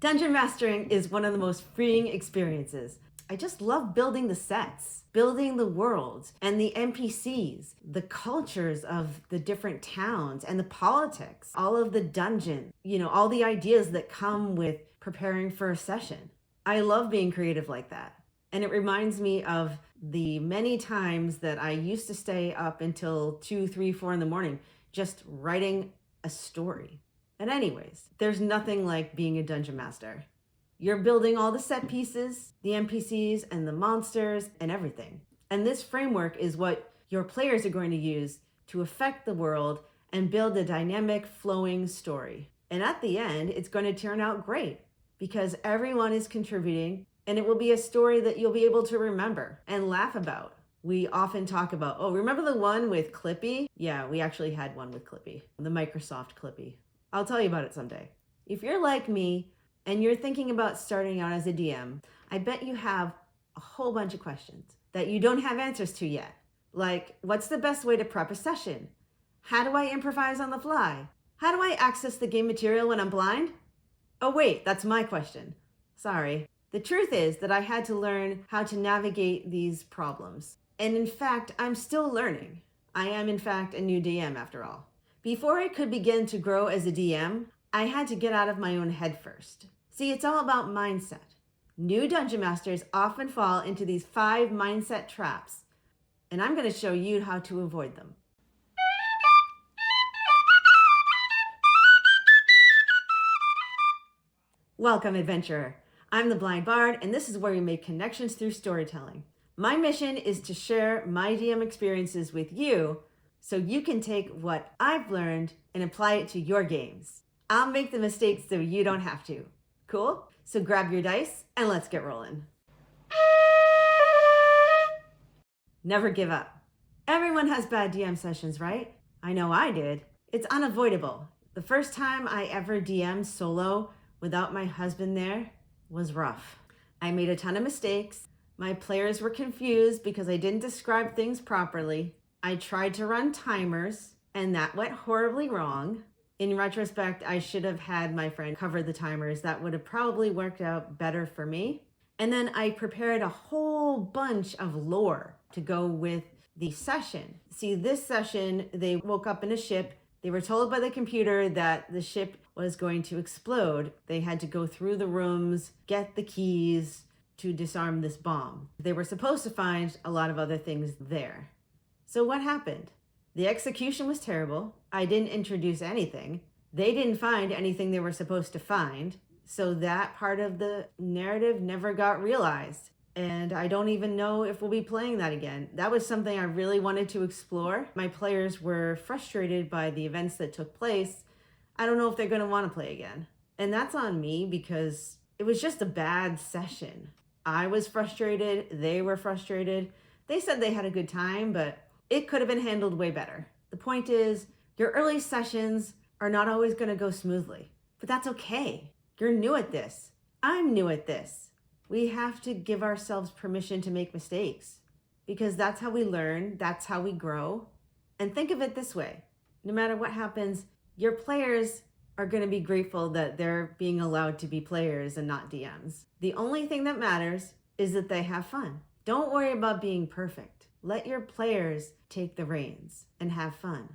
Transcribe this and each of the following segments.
Dungeon mastering is one of the most freeing experiences. I just love building the sets, building the worlds and the NPCs, the cultures of the different towns and the politics, all of the dungeons, all the ideas that come with preparing for a session. I love being creative like that. And it reminds me of the many times that I used to stay up until 2, 3, 4 in the morning just writing a story. And anyways, there's nothing like being a dungeon master. You're building all the set pieces, the NPCs and the monsters and everything. And this framework is what your players are going to use to affect the world and build a dynamic, flowing story. And at the end, it's going to turn out great because everyone is contributing and it will be a story that you'll be able to remember and laugh about. We often talk about, remember the one with Clippy? Yeah, we actually had one with Clippy, the Microsoft Clippy. I'll tell you about it someday. If you're like me and you're thinking about starting out as a DM, I bet you have a whole bunch of questions that you don't have answers to yet. Like, what's the best way to prep a session? How do I improvise on the fly? How do I access the game material when I'm blind? Oh wait, that's my question. Sorry. The truth is that I had to learn how to navigate these problems. And in fact, I'm still learning. I am in fact a new DM after all. Before I could begin to grow as a DM, I had to get out of my own head first. See, it's all about mindset. New dungeon masters often fall into these 5 mindset traps, and I'm going to show you how to avoid them. Welcome, adventurer. I'm the Blind Bard, and this is where we make connections through storytelling. My mission is to share my DM experiences with you so you can take what I've learned and apply it to your games. I'll make the mistakes so you don't have to. Cool? So grab your dice and let's get rolling. Never give up. Everyone has bad DM sessions, right? I know I did. It's unavoidable. The first time I ever DM'd solo without my husband there was rough. I made a ton of mistakes. My players were confused because I didn't describe things properly. I tried to run timers, and that went horribly wrong. In retrospect, I should have had my friend cover the timers. That would have probably worked out better for me. And then I prepared a whole bunch of lore to go with the session. See, this session, they woke up in a ship. They were told by the computer that the ship was going to explode. They had to go through the rooms, get the keys to disarm this bomb. They were supposed to find a lot of other things there. So what happened? The execution was terrible. I didn't introduce anything. They didn't find anything they were supposed to find. So that part of the narrative never got realized. And I don't even know if we'll be playing that again. That was something I really wanted to explore. My players were frustrated by the events that took place. I don't know if they're going to want to play again. And that's on me because it was just a bad session. I was frustrated. They were frustrated. They said they had a good time, but it could have been handled way better. The point is, your early sessions are not always going to go smoothly, but that's okay. You're new at this. I'm new at this. We have to give ourselves permission to make mistakes because that's how we learn. That's how we grow. And think of it this way. No matter what happens, your players are going to be grateful that they're being allowed to be players and not DMs. The only thing that matters is that they have fun. Don't worry about being perfect. Let your players take the reins and have fun.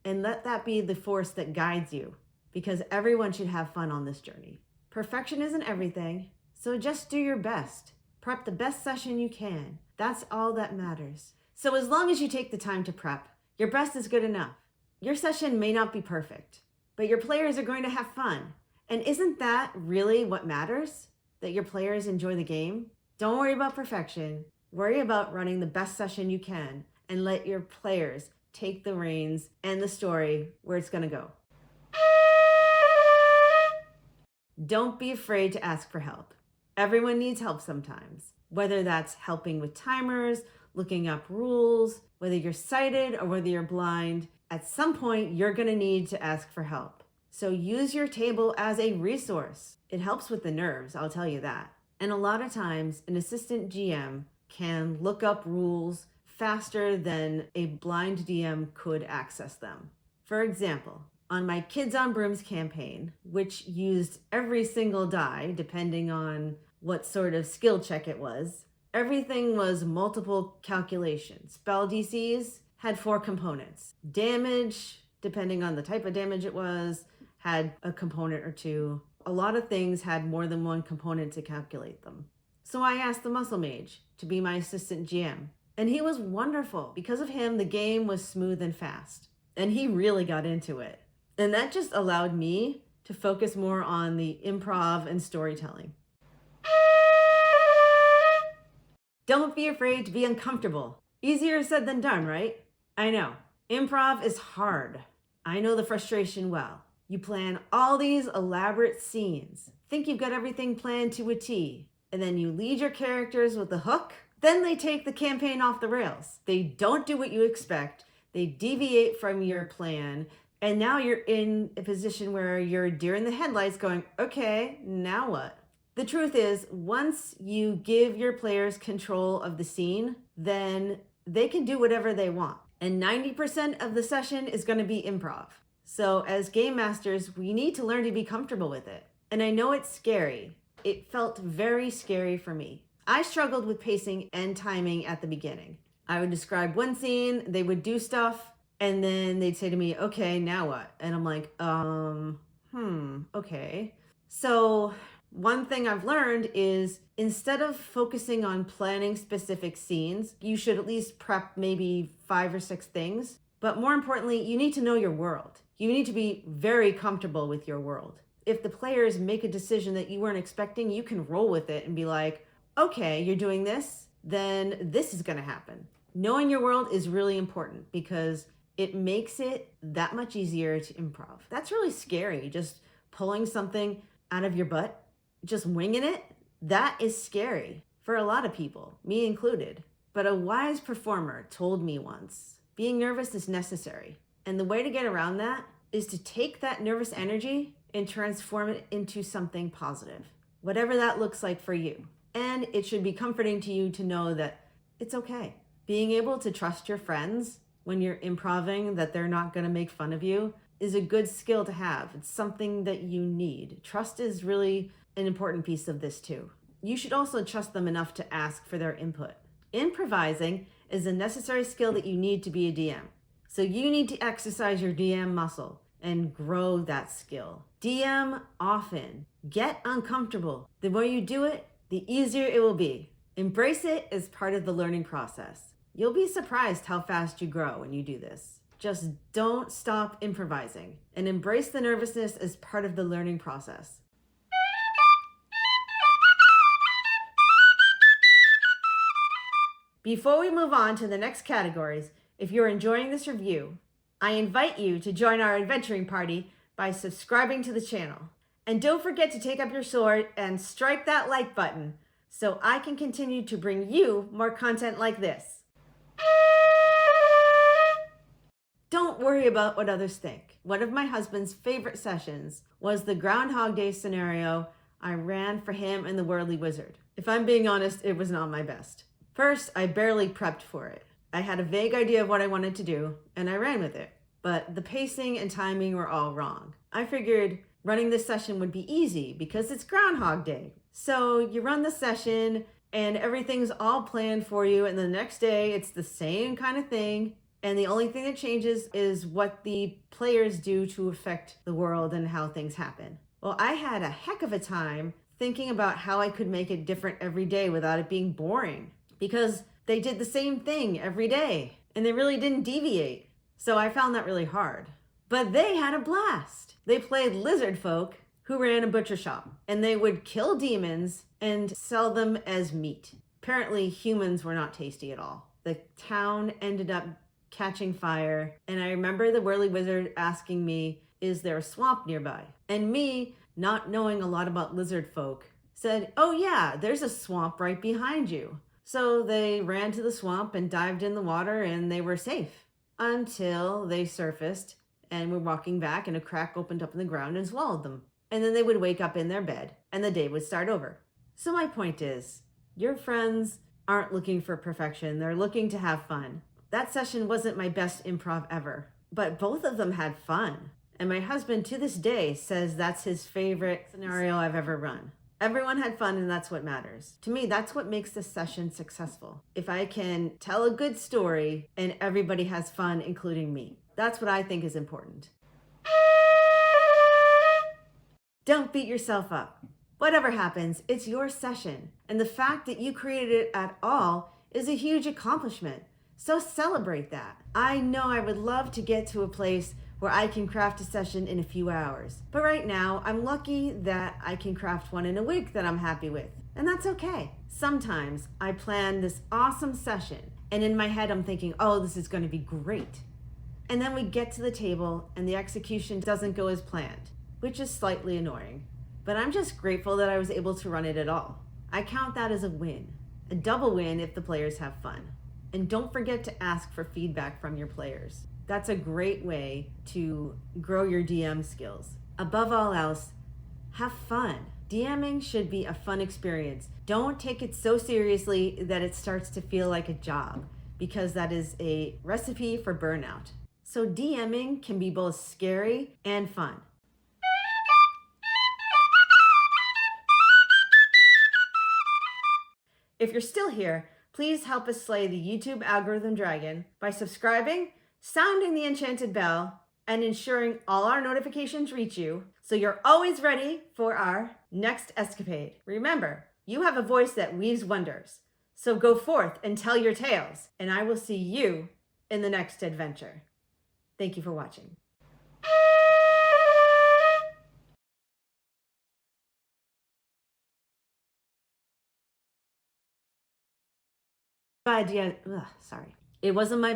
And let that be the force that guides you because everyone should have fun on this journey. Perfection isn't everything, so just do your best. Prep the best session you can. That's all that matters. So as long as you take the time to prep, your best is good enough. Your session may not be perfect, but your players are going to have fun. And isn't that really what matters? That your players enjoy the game? Don't worry about perfection. Worry about running the best session you can and let your players take the reins and the story where it's going to go. Don't be afraid to ask for help. Everyone needs help sometimes, whether that's helping with timers, looking up rules, whether you're sighted or whether you're blind. At some point, you're going to need to ask for help. So use your table as a resource. It helps with the nerves, I'll tell you that. And a lot of times, an assistant GM can look up rules faster than a blind DM could access them. For example, On my Kids on Brooms campaign, which used every single die depending on what sort of skill check it was, everything was multiple calculations. Spell DCs had 4 components. Damage, depending on the type of damage it was, had a component or 2. A lot of things had more than 1 component to calculate them. So I asked the Muscle Mage to be my assistant GM. And he was wonderful. Because of him, the game was smooth and fast. And he really got into it. And that just allowed me to focus more on the improv and storytelling. Don't be afraid to be uncomfortable. Easier said than done, right? I know. Improv is hard. I know the frustration well. You plan all these elaborate scenes, think you've got everything planned to a T, and then you lead your characters with a hook. Then they take the campaign off the rails. They don't do what you expect. They deviate from your plan. And now you're in a position where you're a deer in the headlights going, okay, now what? The truth is, once you give your players control of the scene, then they can do whatever they want. And 90% of the session is going to be improv. So as game masters, we need to learn to be comfortable with it. And I know it's scary. It felt very scary for me. I struggled with pacing and timing at the beginning. I would describe one scene, they would do stuff, and then they'd say to me, okay, now what? And I'm like, okay. So one thing I've learned is instead of focusing on planning specific scenes, you should at least prep maybe 5 or 6 things. But more importantly, you need to know your world. You need to be very comfortable with your world. If the players make a decision that you weren't expecting, you can roll with it and be like, okay, you're doing this, then this is going to happen. Knowing your world is really important because it makes it that much easier to improv. That's really scary. Just pulling something out of your butt, just winging it, that is scary for a lot of people, me included. But a wise performer told me once, being nervous is necessary. And the way to get around that is to take that nervous energy and transform it into something positive, whatever that looks like for you. And it should be comforting to you to know that it's okay. Being able to trust your friends when you're improving, that they're not going to make fun of you, is a good skill to have. It's something that you need. Trust is really an important piece of this too. You should also trust them enough to ask for their input. Improvising is a necessary skill that you need to be a DM. So you need to exercise your DM muscle and grow that skill. DM often. Get uncomfortable. The more you do it, the easier it will be. Embrace it as part of the learning process. You'll be surprised how fast you grow when you do this. Just don't stop improvising and embrace the nervousness as part of the learning process. Before we move on to the next categories, if you're enjoying this review, I invite you to join our adventuring party by subscribing to the channel. And don't forget to take up your sword and strike that like button so I can continue to bring you more content like this. Don't worry about what others think. One of my husband's favorite sessions was the Groundhog Day scenario I ran for him and the Worldly Wizard. If I'm being honest, it was not my best. First, I barely prepped for it. I had a vague idea of what I wanted to do, and I ran with it. But the pacing and timing were all wrong. I figured running this session would be easy because it's Groundhog Day. So you run the session and everything's all planned for you, and the next day it's the same kind of thing. And the only thing that changes is what the players do to affect the world and how things happen. Well, I had a heck of a time thinking about how I could make it different every day without it being boring, because they did the same thing every day and they really didn't deviate. So I found that really hard. But they had a blast. They played lizard folk who ran a butcher shop, and they would kill demons and sell them as meat. Apparently humans were not tasty at all. The town ended up catching fire, and I remember the Whirly Wizard asking me, is there a swamp nearby? And me, not knowing a lot about lizard folk, said, oh yeah, there's a swamp right behind you. So they ran to the swamp and dived in the water, and they were safe until they surfaced and were walking back, and a crack opened up in the ground and swallowed them. And then they would wake up in their bed and the day would start over. So my point is, your friends aren't looking for perfection. They're looking to have fun. That session wasn't my best improv ever, but both of them had fun. And my husband to this day says that's his favorite scenario I've ever run. Everyone had fun, and that's what matters. To me, that's what makes this session successful. If I can tell a good story and everybody has fun, including me. That's what I think is important. Don't beat yourself up. Whatever happens, it's your session. And the fact that you created it at all is a huge accomplishment. So celebrate that. I know I would love to get to a place where I can craft a session in a few hours. But right now, I'm lucky that I can craft one in a week that I'm happy with. And that's okay. Sometimes I plan this awesome session, and in my head I'm thinking, oh, this is going to be great. And then we get to the table and the execution doesn't go as planned, which is slightly annoying. But I'm just grateful that I was able to run it at all. I count that as a win. A double win if the players have fun. And don't forget to ask for feedback from your players. That's a great way to grow your DM skills. Above all else, have fun. DMing should be a fun experience. Don't take it so seriously that it starts to feel like a job, because that is a recipe for burnout. So DMing can be both scary and fun. If you're still here, please help us slay the YouTube algorithm dragon by subscribing, sounding the enchanted bell, and ensuring all our notifications reach you so you're always ready for our next escapade. Remember, you have a voice that weaves wonders. So go forth and tell your tales, and I will see you in the next adventure. Thank you for watching. Bad idea. Sorry. It wasn't my